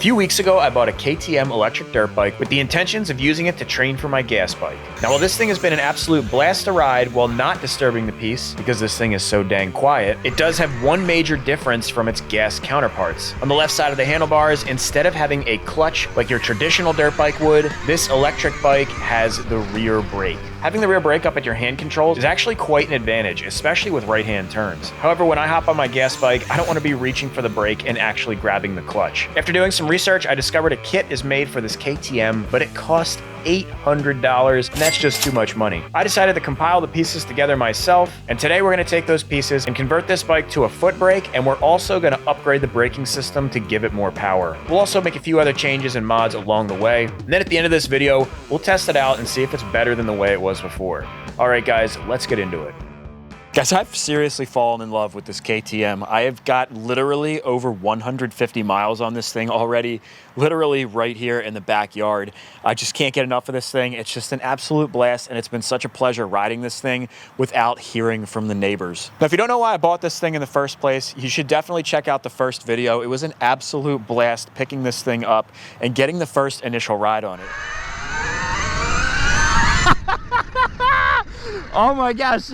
few weeks ago, I bought a KTM electric dirt bike with the intentions of using it to train for my gas bike. Now, while this thing has been an absolute blast to ride while not disturbing the peace, because this thing is so dang quiet, it does have one major difference from its gas counterparts. On the left side of the handlebars, instead of having a clutch like your traditional dirt bike would, this electric bike has the rear brake. Having the rear brake up at your hand controls is actually quite an advantage, especially with right-hand turns. However, when I hop on my gas bike, I don't want to be reaching for the brake and actually grabbing the clutch. After doing some research, I discovered a kit is made for this KTM, but it costs $800, and that's just too much money. I decided to compile the pieces together myself, and today we're going to take those pieces and convert this bike to a foot brake, and we're also going to upgrade the braking system to give it more power. We'll also make a few other changes and mods along the way, and then at the end of this video, we'll test it out and see if it's better than the way it was before. All right, guys, let's get into it. Guys, I've seriously fallen in love with this KTM. I have got literally over 150 miles on this thing already, literally right here in the backyard. I just can't get enough of this thing. It's just an absolute blast, and it's been such a pleasure riding this thing without hearing from the neighbors. Now, if you don't know why I bought this thing in the first place, you should definitely check out the first video. It was an absolute blast picking this thing up and getting the first initial ride on it. Oh my gosh.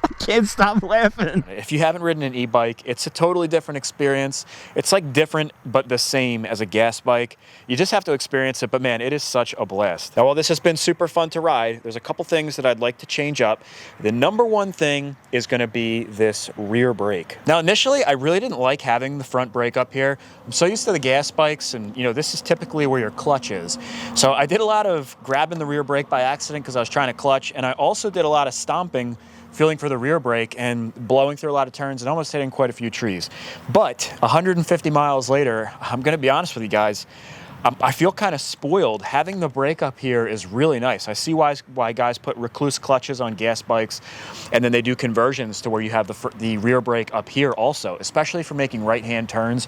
I can't stop laughing. If you haven't ridden an e-bike, it's a totally different experience. It's like different, but the same as a gas bike. You just have to experience it, but man, it is such a blast. Now, while this has been super fun to ride, there's a couple things that I'd like to change up. The number one thing is gonna be this rear brake. Now, initially, I really didn't like having the front brake up here. I'm so used to the gas bikes, and you know, this is typically where your clutch is. So I did a lot of grabbing the rear brake by accident because I was trying to clutch, and I also did a lot of stomping, feeling for the rear brake and blowing through a lot of turns and almost hitting quite a few trees. But 150 miles later, I'm gonna be honest with you guys, I feel kind of spoiled. Having the brake up here is really nice. I see why guys put recluse clutches on gas bikes, and then they do conversions to where you have the rear brake up here also, especially for making right-hand turns.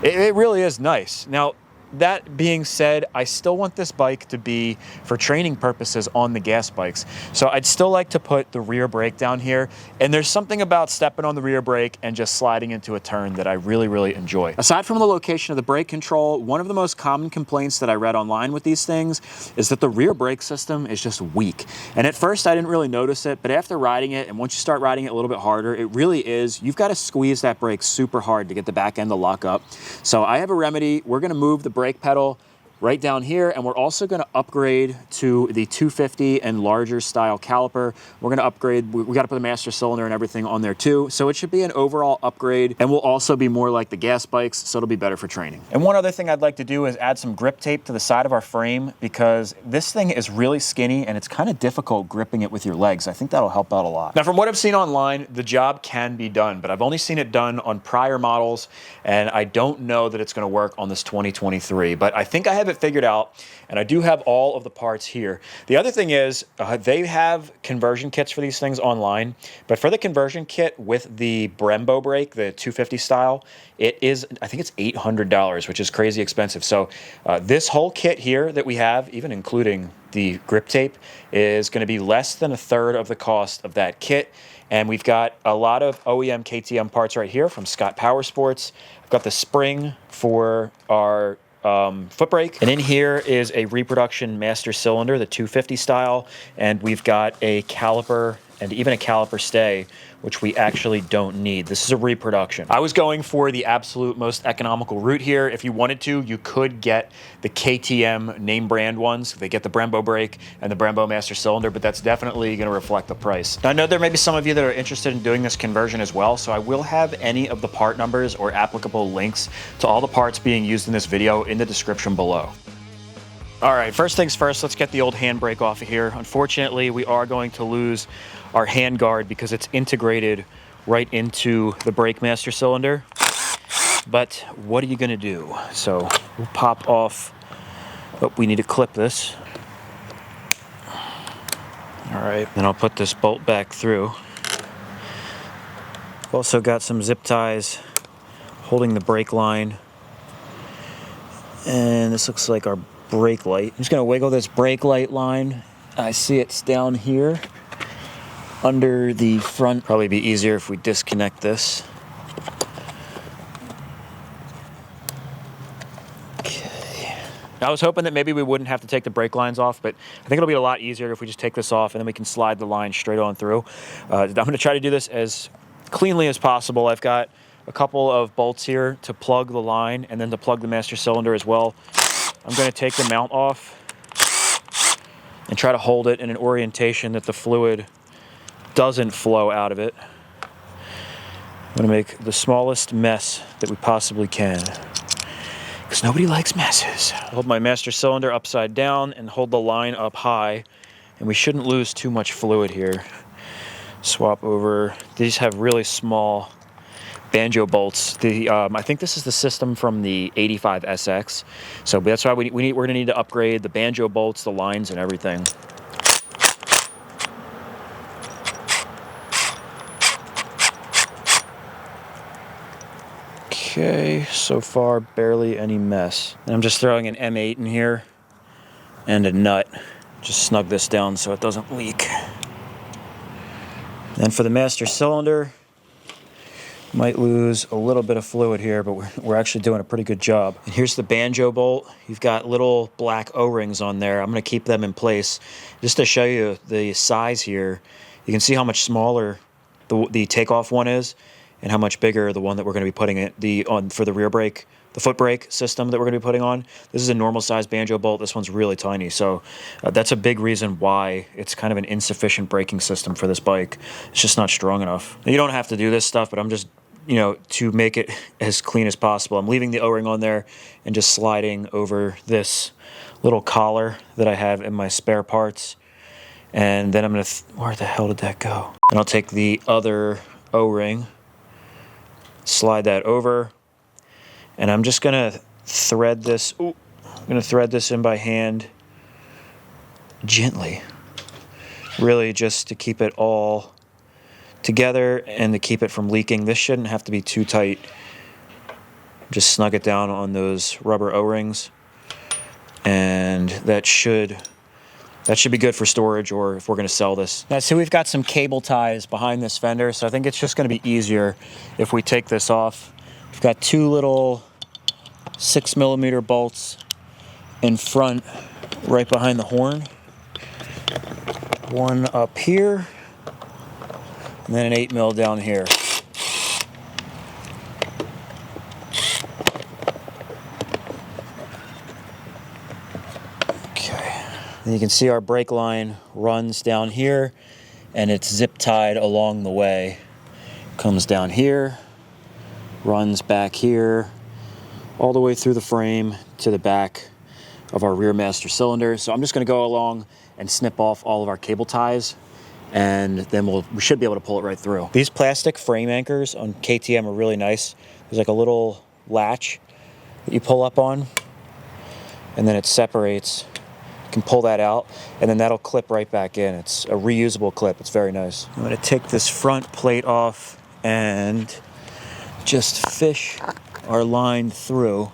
It really is nice. Now, that being said, I still want this bike to be for training purposes on the gas bikes. So I'd still like to put the rear brake down here. And there's something about stepping on the rear brake and just sliding into a turn that I really, really enjoy. Aside from the location of the brake control, one of the most common complaints that I read online with these things is that the rear brake system is just weak. And at first I didn't really notice it, but after riding it, and once you start riding it a little bit harder, it really is, you've got to squeeze that brake super hard to get the back end to lock up. So I have a remedy. We're going to move the brake pedal right down here, and we're also going to upgrade to the 250 and larger style caliper. We're going to upgrade, we got to put the master cylinder and everything on there too, so it should be an overall upgrade, and will also be more like the gas bikes, so it'll be better for training. And one other thing I'd like to do is add some grip tape to the side of our frame, because this thing is really skinny and it's kind of difficult gripping it with your legs. I think that'll help out a lot. Now, from what I've seen online, the job can be done, but I've only seen it done on prior models, and I don't know that it's going to work on this 2023, but I think I have it figured out, and I do have all of the parts here. The other thing is they have conversion kits for these things online, but for the conversion kit with the Brembo brake, the 250 style, it is, I think it's $800, which is crazy expensive. So this whole kit here that we have, even including the grip tape, is going to be less than a third of the cost of that kit. And we've got a lot of OEM KTM parts right here from Scott Power Sports. I've got the spring for our foot brake, and in here is a reproduction master cylinder, the 250 style, and we've got a caliper and even a caliper stay, which we actually don't need. This is a reproduction. I was going for the absolute most economical route here. If you wanted to, you could get the KTM name brand ones. They get the Brembo brake and the Brembo master cylinder, but that's definitely gonna reflect the price. Now, I know there may be some of you that are interested in doing this conversion as well, so I will have any of the part numbers or applicable links to all the parts being used in this video in the description below. All right, first things first, let's get the old handbrake off of here. Unfortunately, we are going to lose our hand guard because it's integrated right into the brake master cylinder. But what are you gonna do? So we'll pop off, but we need to clip this. All right, then I'll put this bolt back through. Also got some zip ties holding the brake line. And this looks like our brake light. I'm just gonna wiggle this brake light line. I see it's down here under the front. Probably be easier if we disconnect this. Okay. I was hoping that maybe we wouldn't have to take the brake lines off, but I think it'll be a lot easier if we just take this off and then we can slide the line straight on through. I'm going to try to do this as cleanly as possible. I've got a couple of bolts here to plug the line and then to plug the master cylinder as well. I'm going to take the mount off and try to hold it in an orientation that the fluid doesn't flow out of it. I'm going to make the smallest mess that we possibly can, because nobody likes messes. Hold my master cylinder upside down and hold the line up high, and we shouldn't lose too much fluid here. Swap over. These have really small banjo bolts. I think this is the system from the 85 SX. So that's why we're going to need to upgrade the banjo bolts, the lines, and everything. Okay, so far barely any mess. And I'm just throwing an M8 in here and a nut. Just snug this down so it doesn't leak. And for the master cylinder, might lose a little bit of fluid here, but we're actually doing a pretty good job. And here's the banjo bolt. You've got little black O-rings on there. I'm going to keep them in place just to show you the size here. You can see how much smaller the takeoff one is and how much bigger the one that we're going to be putting on for the rear brake, the foot brake system that we're going to be putting on. This is a normal size banjo bolt. This one's really tiny. So that's a big reason why it's kind of an insufficient braking system for this bike. It's just not strong enough. Now, you don't have to do this stuff, but I'm just, to make it as clean as possible. I'm leaving the O-ring on there and just sliding over this little collar that I have in my spare parts. And then I'm going to, where the hell did that go? And I'll take the other O-ring, slide that over, and I'm just going to thread this. I'm going to thread this in by hand gently, really just to keep it all together and to keep it from leaking. This shouldn't have to be too tight. Just snug it down on those rubber O-rings, and that should be good for storage or if we're going to sell this. Now, so we've got some cable ties behind this fender, so I think it's just going to be easier if we take this off. We've got two little 6mm bolts in front right behind the horn. One up here, and then an 8mm down here. Okay. And you can see our brake line runs down here, and it's zip tied along the way. Comes down here, runs back here, all the way through the frame to the back of our rear master cylinder. So I'm just going to go along and snip off all of our cable ties, and then we should be able to pull it right through. These plastic frame anchors on KTM are really nice. There's like a little latch that you pull up on, and then it separates. You can pull that out, and then that'll clip right back in. It's a reusable clip. It's very nice. I'm going to take this front plate off and just fish our line through.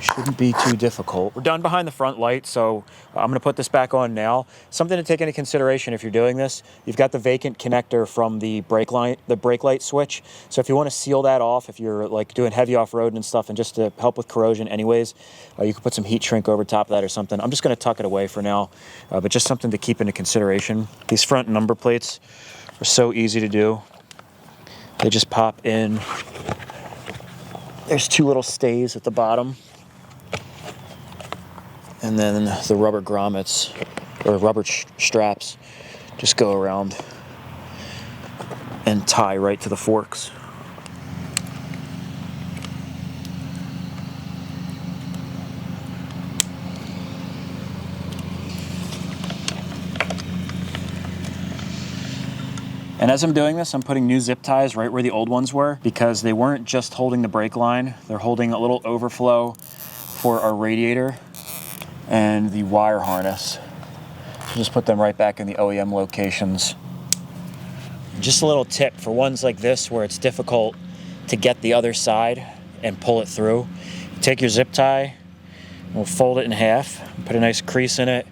Shouldn't be too difficult. We're done behind the front light, so I'm going to put this back on now. Something to take into consideration if you're doing this, you've got the vacant connector from the brake light switch. So if you want to seal that off, if you're like doing heavy off-road and stuff, and just to help with corrosion anyways, you could put some heat shrink over top of that or something. I'm just going to tuck it away for now, but just something to keep into consideration. These front number plates are so easy to do. They just pop in. There's two little stays at the bottom. And then the rubber grommets, or rubber straps, just go around and tie right to the forks. And as I'm doing this, I'm putting new zip ties right where the old ones were, because they weren't just holding the brake line, they're holding a little overflow for our radiator and the wire harness. Just put them right back in the OEM locations. Just a little tip for ones like this where it's difficult to get the other side and pull it through. Take your zip tie, we'll fold it in half, put a nice crease in it,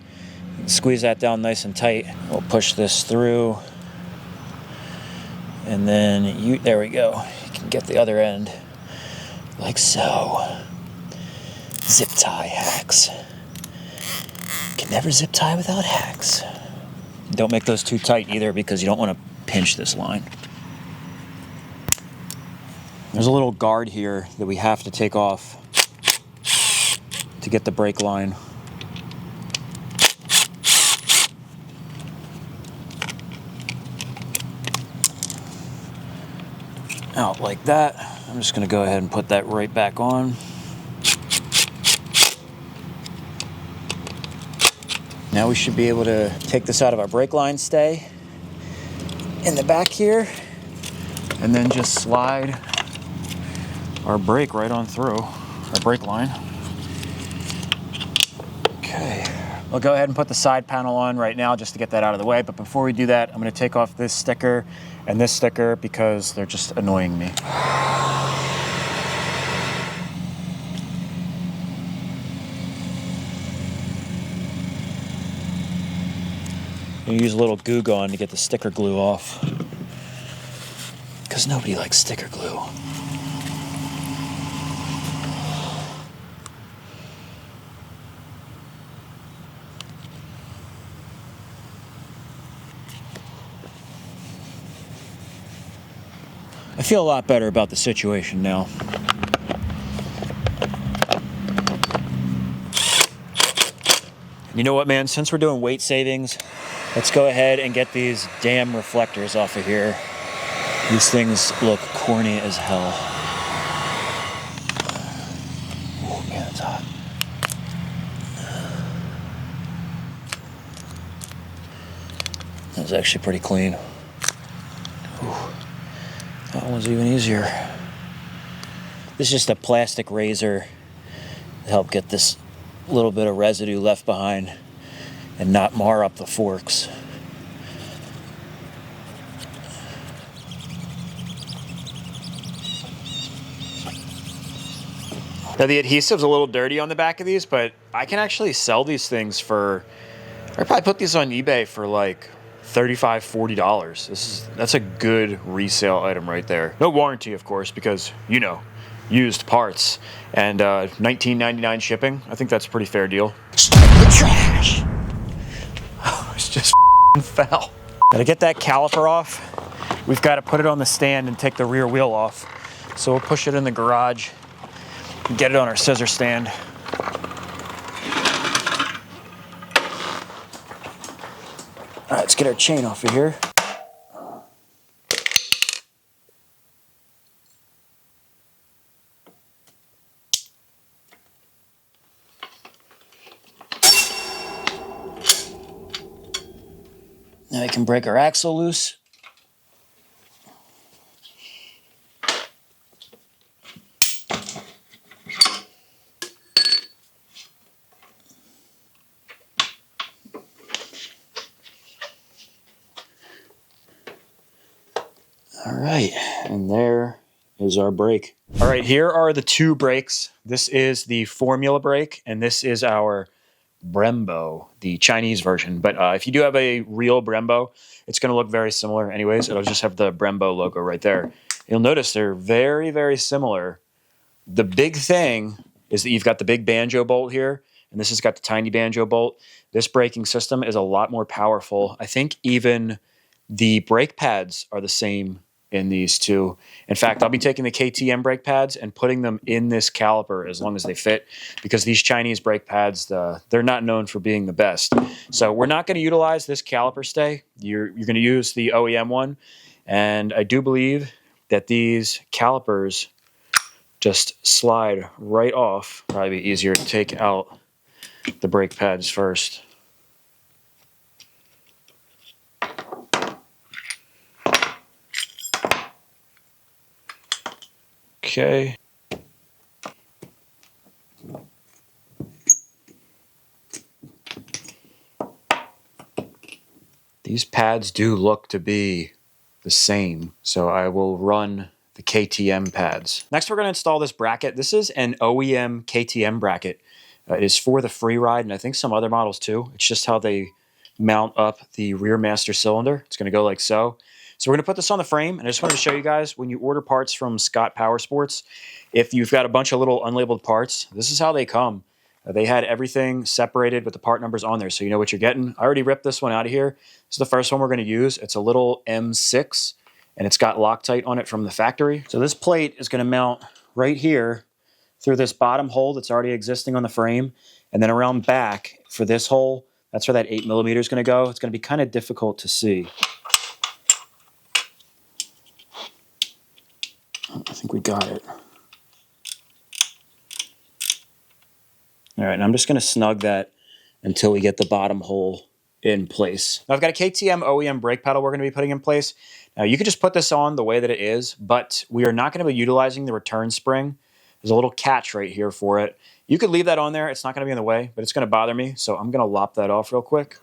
squeeze that down nice and tight. We'll push this through, and then there we go. You can get the other end like so. Zip tie hacks. Can never zip tie without hacks. Don't make those too tight either because you don't want to pinch this line. There's a little guard here that we have to take off to get the brake line. Out like that. I'm just going to go ahead and put that right back on. Now we should be able to take this out of our brake line stay in the back here and then just slide our brake right on through our brake line. Okay, we'll go ahead and put the side panel on right now just to get that out of the way. But before we do that, I'm going to take off this sticker and this sticker because they're just annoying me. You use a little Goo Gone to get the sticker glue off because nobody likes sticker glue. I feel a lot better about the situation now. You know what, man? Since we're doing weight savings, let's go ahead and get these damn reflectors off of here. These things look corny as hell. Oh man, it's hot. That was actually pretty clean. Ooh. That one's even easier. This is just a plastic razor to help get this little bit of residue left behind and not mar up the forks. Now the adhesive's a little dirty on the back of these, but I can actually sell these things for, I'd probably put these on eBay for like $35, $40. That's a good resale item right there. No warranty, of course, because, you know, used parts. And $19.99 shipping. I think that's a pretty fair deal. Stop the trash! Oh, it's just fell. Gotta get that caliper off. We've got to put it on the stand and take the rear wheel off. So we'll push it in the garage and get it on our scissor stand. All right, let's get our chain off of here. Now we can break our axle loose. All right, and there is our brake. All right, here are the two brakes. This is the formula brake, and this is our Brembo, the Chinese version. But if you do have a real Brembo, it's going to look very similar anyways. It'll just have the Brembo logo right there. You'll notice they're very, very similar. The big thing is that you've got the big banjo bolt here, and this has got the tiny banjo bolt. This braking system is a lot more powerful. I think even the brake pads are the same in these two. In fact, I'll be taking the KTM brake pads and putting them in this caliper as long as they fit, because these Chinese brake pads, they're not known for being the best. So we're not going to utilize this caliper stay. You're going to use the OEM one. And I do believe that these calipers just slide right off. Probably be easier to take out the brake pads first. Okay. These pads do look to be the same, so I will run the KTM pads. Next, we're going to install this bracket. This is an OEM KTM bracket. It is for the Freeride, and I think some other models too. It's just how they mount up the rear master cylinder. It's going to go like so. So we're gonna put this on the frame, and I just wanted to show you guys, when you order parts from Scott Power Sports, if you've got a bunch of little unlabeled parts, this is how they come. They had everything separated with the part numbers on there, so you know what you're getting. I already ripped this one out of here. This is the first one we're gonna use. It's a little M6, and it's got Loctite on it from the factory. So this plate is gonna mount right here through this bottom hole that's already existing on the frame, and then around back for this hole, that's where that 8mm is gonna go. It's gonna be kind of difficult to see. I think we got it. All right, and I'm just gonna snug that until we get the bottom hole in place. Now I've got a KTM OEM brake pedal we're gonna be putting in place. Now you could just put this on the way that it is, but we are not gonna be utilizing the return spring. There's a little catch right here for it. You could leave that on there, it's not gonna be in the way, but it's gonna bother me, so I'm gonna lop that off real quick.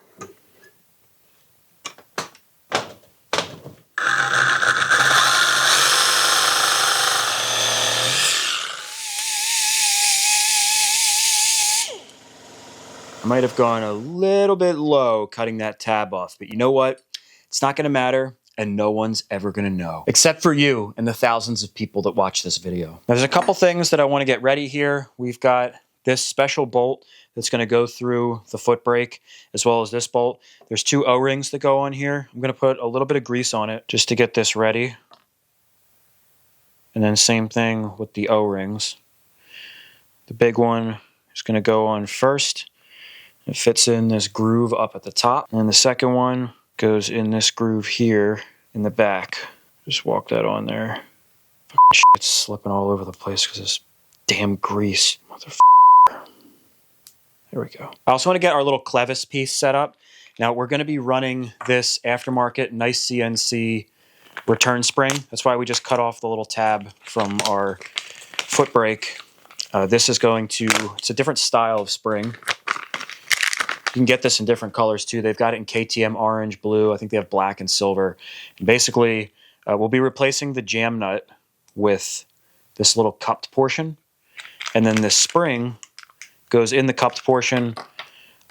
I might have gone a little bit low cutting that tab off, but you know what? It's not gonna matter, and no one's ever gonna know. Except for you and the thousands of people that watch this video. Now, there's a couple things that I wanna get ready here. We've got this special bolt that's gonna go through the foot brake, as well as this bolt. There's 2 O-rings that go on here. I'm gonna put a little bit of grease on it just to get this ready. And then same thing with the O-rings. The big one is gonna go on first. It fits in this groove up at the top. And the second one goes in this groove here in the back. Just walk that on there. It's slipping all over the place because this damn grease. Motherfucker. There we go. I also want to get our little Clevis piece set up. Now we're going to be running this aftermarket nice CNC return spring. That's why we just cut off the little tab from our foot brake. This is going to, it's a different style of spring. You can get this in different colors too. They've got it in KTM orange, blue. I think they have black and silver. And basically, we'll be replacing the jam nut with this little cupped portion. And then this spring goes in the cupped portion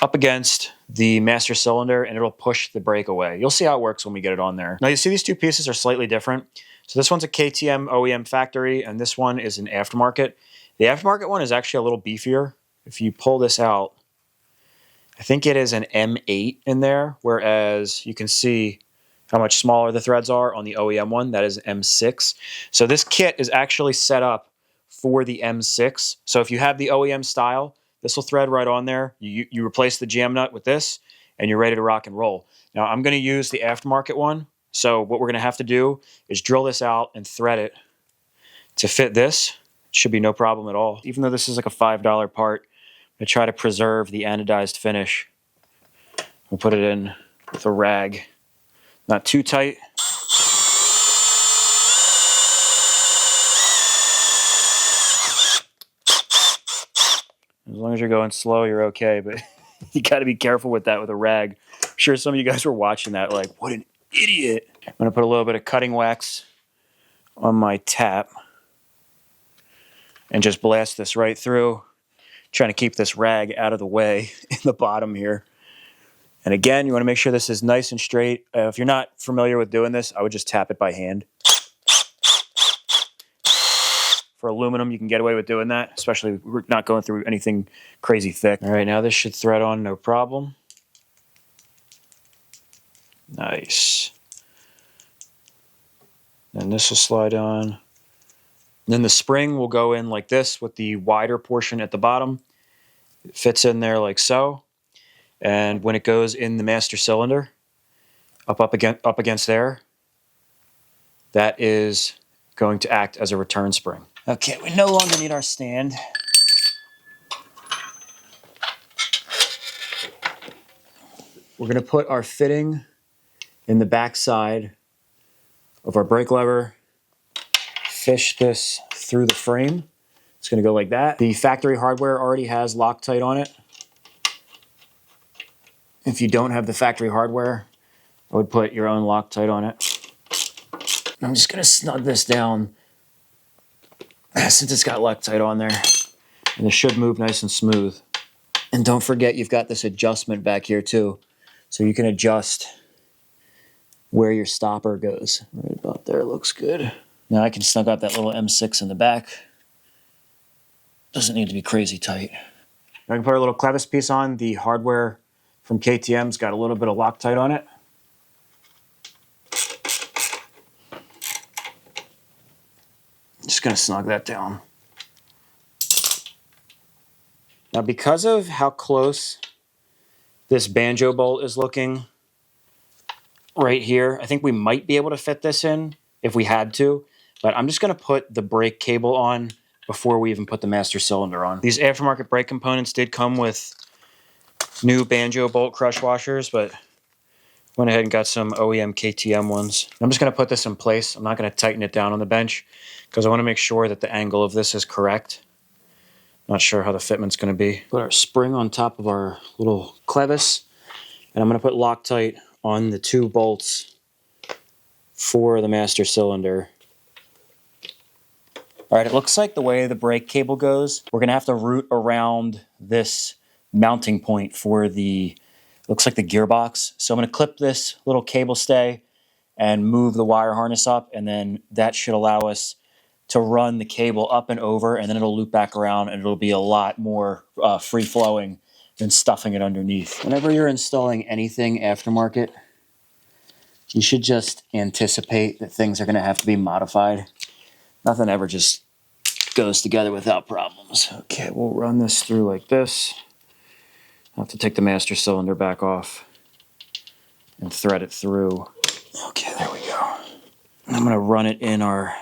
up against the master cylinder, and it'll push the brake away. You'll see how it works when we get it on there. Now you see these 2 pieces are slightly different. So this one's a KTM OEM factory, and this one is an aftermarket. The aftermarket one is actually a little beefier. If you pull this out, I think it is an M8 in there, whereas you can see how much smaller the threads are on the OEM one. That is M6. So this kit is actually set up for the M6. So if you have the OEM style, this will thread right on there. You replace the jam nut with this, and you're ready to rock and roll. Now I'm going to use the aftermarket one. So what we're going to have to do is drill this out and thread it to fit this. It should be no problem at all. Even though this is like a $5 part, I try to preserve the anodized finish. We'll put it in with a rag. Not too tight. As long as you're going slow, you're okay, but you gotta be careful with that with a rag. I'm sure some of you guys were watching that like, what an idiot. I'm gonna put a little bit of cutting wax on my tap and just blast this right through. Trying to keep this rag out of the way in the bottom here. And again, you want to make sure this is nice and straight. If you're not familiar with doing this, I would just tap it by hand. For aluminum, you can get away with doing that, especially we're not going through anything crazy thick. All right, now this should thread on no problem. Nice. And this will slide on. Then the spring will go in like this with the wider portion at the bottom. It fits in there like so. And when it goes in the master cylinder, up against there, that is going to act as a return spring. Okay, we no longer need our stand. We're going to put our fitting in the back side of our brake lever. Fish this through the frame. It's going to go like that. The factory hardware already has Loctite on it. If you don't have the factory hardware, I would put your own Loctite on it. I'm just going to snug this down since it's got Loctite on there. And this should move nice and smooth. And don't forget you've got this adjustment back here too. So you can adjust where your stopper goes. Right about there looks good. Now I can snug up that little M6 in the back. Doesn't need to be crazy tight. I can put a little Clevis piece on. The hardware from KTM's got a little bit of Loctite on it. Just gonna snug that down. Now, because of how close this banjo bolt is looking right here, I think we might be able to fit this in if we had to, but I'm just gonna put the brake cable on before we even put the master cylinder on. These aftermarket brake components did come with new banjo bolt crush washers, but went ahead and got some OEM KTM ones. I'm just gonna put this in place. I'm not gonna tighten it down on the bench because I wanna make sure that the angle of this is correct. Not sure how the fitment's gonna be. Put our spring on top of our little Clevis, and I'm gonna put Loctite on the 2 bolts for the master cylinder. All right, it looks like the way the brake cable goes, we're gonna have to route around this mounting point for the, looks like the gearbox. So I'm gonna clip this little cable stay and move the wire harness up, and then that should allow us to run the cable up and over, and then it'll loop back around, and it'll be a lot more free-flowing than stuffing it underneath. Whenever you're installing anything aftermarket, you should just anticipate that things are gonna have to be modified. Nothing ever just goes together without problems. Okay, we'll run this through like this. I'll have to take the master cylinder back off and thread it through. Okay, there we go. And I'm gonna run it in our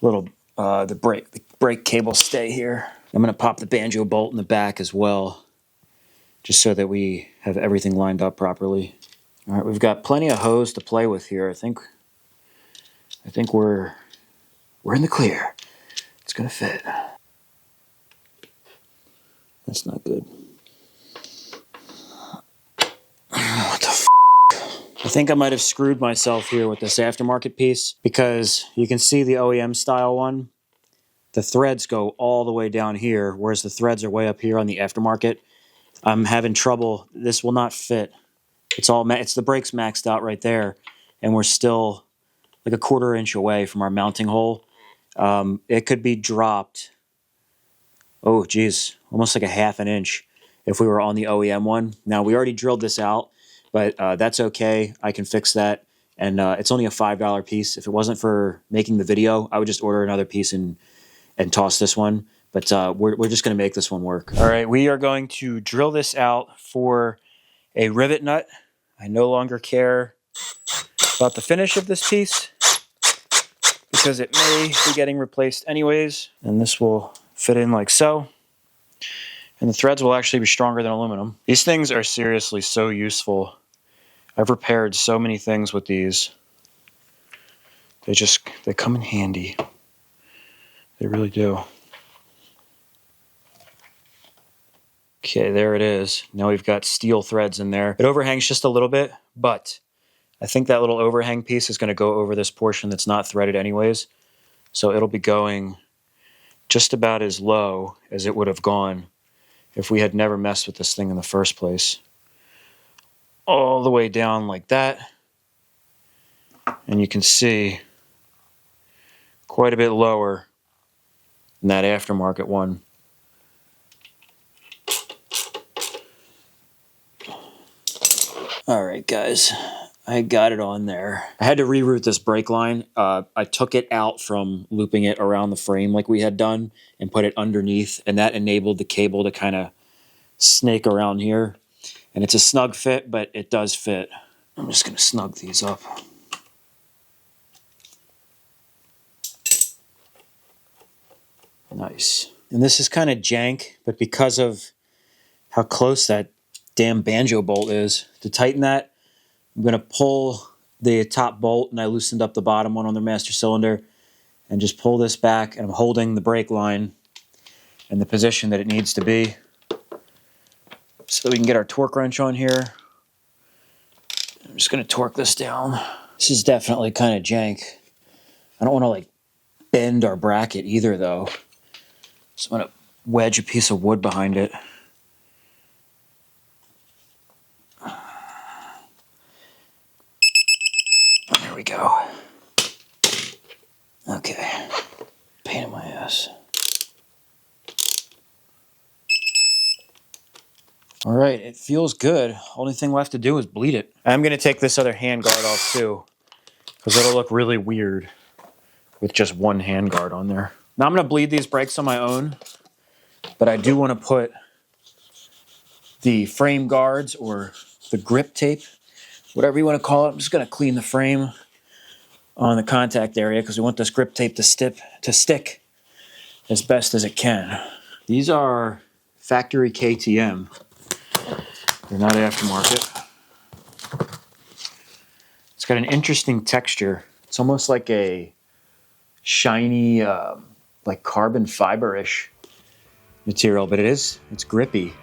little, the brake cable stay here. I'm gonna pop the banjo bolt in the back as well, just so that we have everything lined up properly. All right, we've got plenty of hose to play with here. I think we're in the clear. It's gonna fit. That's not good. What the f? I think I might have screwed myself here with this aftermarket piece, because you can see the OEM style one. The threads go all the way down here, whereas the threads are way up here on the aftermarket. I'm having trouble. This will not fit. It's the brakes maxed out right there, and we're still like a 1/4 inch away from our mounting hole. It could be dropped, oh geez, almost like a 1/2 inch if we were on the OEM one. Now, we already drilled this out, but that's okay. I can fix that, and it's only a $5 piece. If it wasn't for making the video, I would just order another piece and toss this one, but we're just gonna make this one work. All right, we are going to drill this out for a rivet nut. I no longer care about the finish of this piece, because it may be getting replaced anyways. And this will fit in like so. And the threads will actually be stronger than aluminum. These things are seriously so useful. I've repaired so many things with these. They come in handy. They really do. Okay, there it is. Now we've got steel threads in there. It overhangs just a little bit, but I think that little overhang piece is going to go over this portion that's not threaded anyways. So it'll be going just about as low as it would have gone if we had never messed with this thing in the first place. All the way down like that. And you can see quite a bit lower than that aftermarket one. All right, guys. I got it on there. I had to reroute this brake line. I took it out from looping it around the frame like we had done and put it underneath, and that enabled the cable to kind of snake around here. And it's a snug fit, but it does fit. I'm just going to snug these up. Nice. And this is kind of jank, but because of how close that damn banjo bolt is, to tighten that, I'm going to pull the top bolt, and I loosened up the bottom one on the master cylinder, and just pull this back, and I'm holding the brake line in the position that it needs to be so that we can get our torque wrench on here. I'm just going to torque this down. This is definitely kind of jank. I don't want to like bend our bracket either though. So I'm going to wedge a piece of wood behind it. Okay. Pain in my ass. All right, it feels good. Only thing left to do is bleed it. I'm gonna take this other hand guard off too, because it'll look really weird with just one hand guard on there. Now I'm gonna bleed these brakes on my own, but I do wanna put the frame guards or the grip tape, whatever you wanna call it. I'm just gonna clean the frame on the contact area because we want this grip tape to stick as best as it can. These are factory KTM. They're not aftermarket. It's got an interesting texture. It's almost like a shiny, like carbon fiber-ish material, but it's grippy.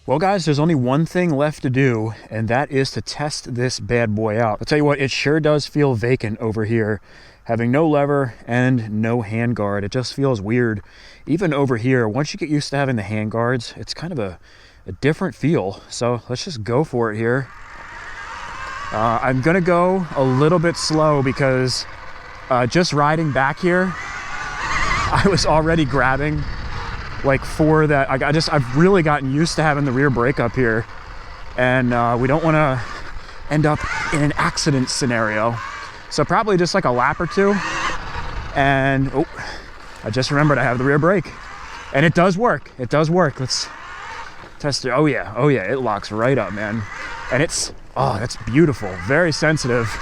Well guys, there's only one thing left to do, and that is to test this bad boy out. I'll tell you what, it sure does feel vacant over here. Having no lever and no hand guard, it just feels weird. Even over here, once you get used to having the hand guards, it's kind of a different feel. So let's just go for it here. I'm gonna go a little bit slow because just riding back here, I was already grabbing like for that. I've really gotten used to having the rear brake up here, and we don't want to end up in an accident scenario. So probably just like a lap or two. And oh, I just remembered I have the rear brake, and it does work. It does work. Let's test it. Oh yeah, it locks right up, man. And it's, oh, that's beautiful. Very sensitive.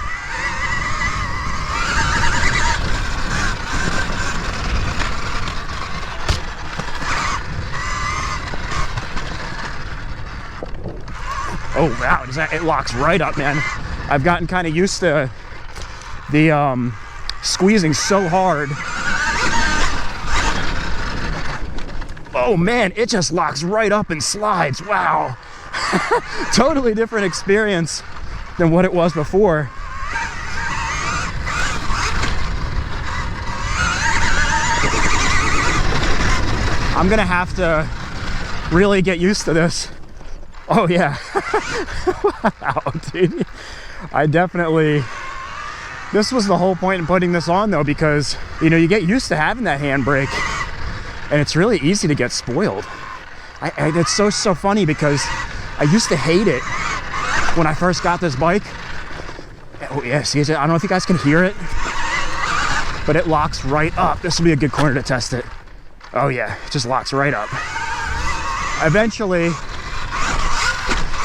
Oh wow, it locks right up, man. I've gotten kind of used to the squeezing so hard. Oh man, it just locks right up and slides. Wow. Totally different experience than what it was before. I'm gonna have to really get used to this. Oh yeah. Wow, dude. I definitely, this was the whole point in putting this on though, because you know, you get used to having that handbrake and it's really easy to get spoiled. It's so funny because I used to hate it when I first got this bike. Oh yeah, see, I don't know if you guys can hear it, but it locks right up. This will be a good corner to test it. Oh yeah, it just locks right up. Eventually,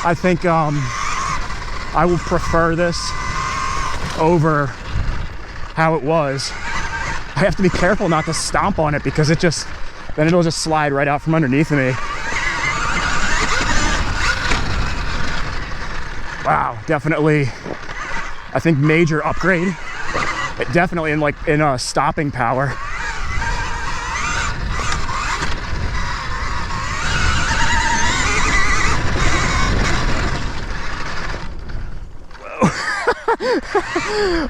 I think I will prefer this over how it was. I have to be careful not to stomp on it because then it'll just slide right out from underneath of me. Wow, definitely, I think major upgrade. Definitely in stopping power.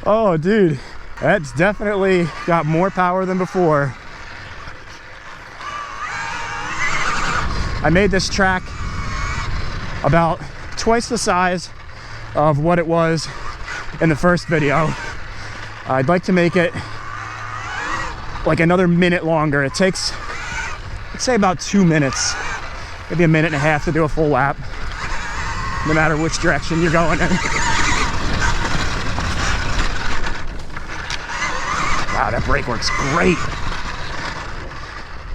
Oh dude, that's definitely got more power than before. I made this track about twice the size of what it was in the first video. I'd like to make it like another minute longer. It takes, let's say, about 2 minutes, maybe a minute and a half to do a full lap, no matter which direction you're going in. Wow, that brake works great.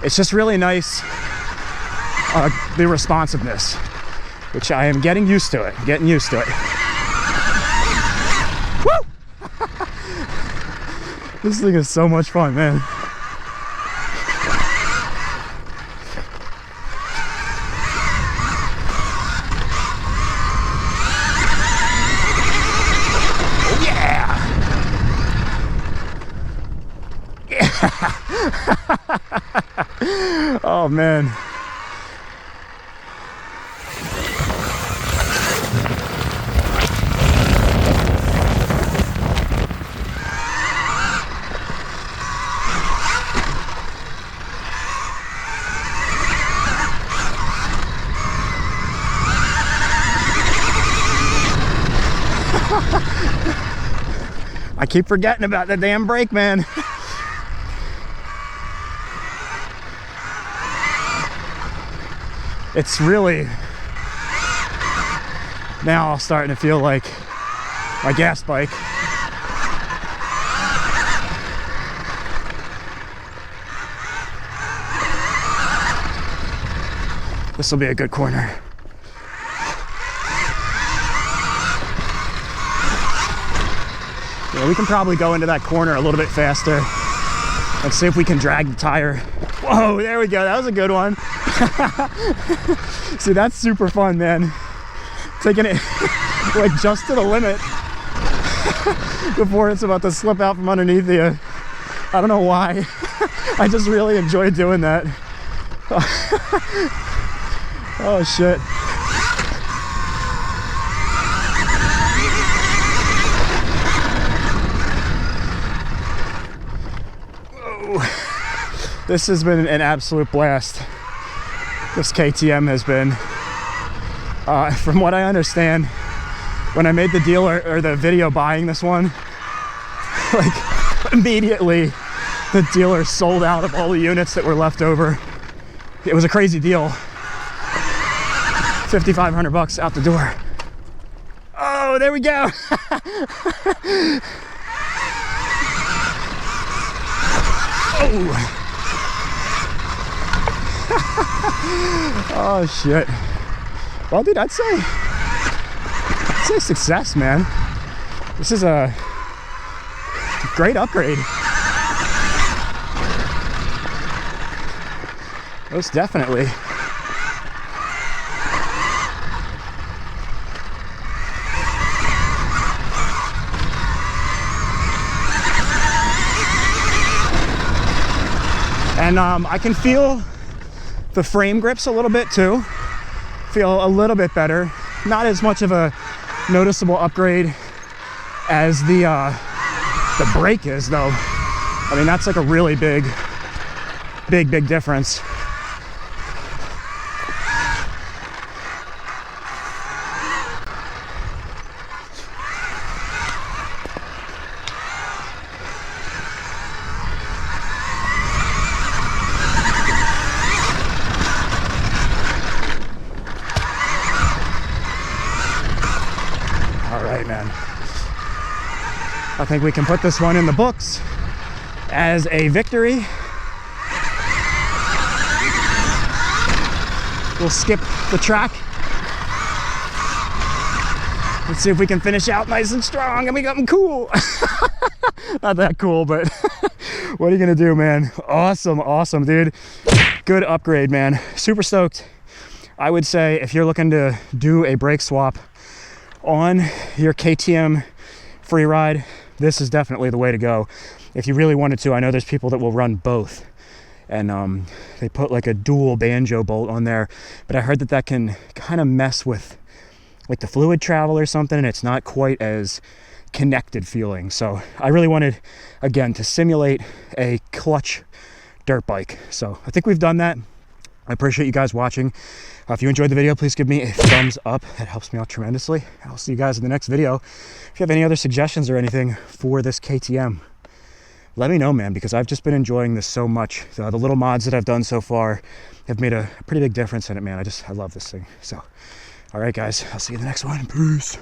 It's just really nice, the responsiveness, which I am getting used to it, Woo! This thing is so much fun, man. Oh yeah! Oh man. I keep forgetting about the damn brake, man. It's really now starting to feel like my gas bike. This will be a good corner. Yeah, we can probably go into that corner a little bit faster. Let's see if we can drag the tire. Whoa, there we go. That was a good one. See, that's super fun, man. Taking it like just to the limit before it's about to slip out from underneath you. I don't know why. I just really enjoy doing that. Oh shit. This has been an absolute blast. This KTM has been. From what I understand, when I made the deal or the video buying this one, like immediately the dealer sold out of all the units that were left over. It was a crazy deal. $5,500 out the door. Oh, there we go. Oh. Oh shit. Well, dude, I'd say success, man. This is a great upgrade. Most definitely. And I can feel the frame grips a little bit too. Feel a little bit better. Not as much of a noticeable upgrade as the brake is though. I mean, that's like a really big difference. I think we can put this one in the books as a victory. We'll skip the track. Let's see if we can finish out nice and strong and we got them cool. Not that cool, but what are you gonna do, man? Awesome, awesome, dude. Good upgrade, man. Super stoked. I would say if you're looking to do a brake swap on your KTM free ride, this is definitely the way to go. If you really wanted to, I know there's people that will run both, and they put like a dual banjo bolt on there, but I heard that that can kind of mess with like the fluid travel or something, and it's not quite as connected feeling. So I really wanted, again, to simulate a clutch dirt bike. So I think we've done that. I appreciate you guys watching. If you enjoyed the video, please give me a thumbs up. That helps me out tremendously. I'll see you guys in the next video. If you have any other suggestions or anything for this KTM, let me know, man, because I've just been enjoying this so much. The little mods that I've done so far have made a pretty big difference in it, man. I love this thing. So, all right, guys, I'll see you in the next one. Peace.